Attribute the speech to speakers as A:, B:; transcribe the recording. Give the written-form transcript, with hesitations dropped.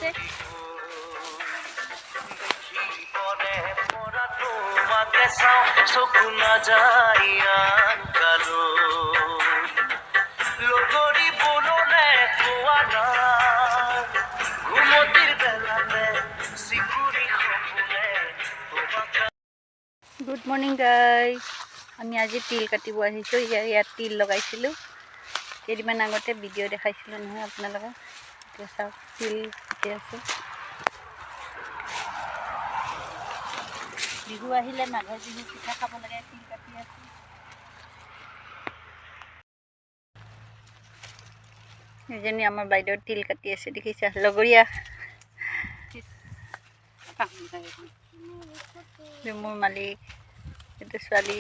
A: আছে। Good morning guys, আমি আজি তিল কাটিব আহিছোঁ। ইয়াত তিল লগাইছিলোঁ, কেইদিনমান আগতে ভিডিঅ' দেখাইছিলোঁ নহয় আপোনালোকক। এতিয়া চাওক তিল কাটি আছোঁ। বিহু আহিলে, মাঘৰ বিহু পিঠা খাব লাগে, তিল কাটি আছোঁ। এজনী আমাৰ বাইদেউ তিল কাটি আছে, দেখিছা লগৰীয়া। মোৰ মালিক, এইটো ছোৱালী।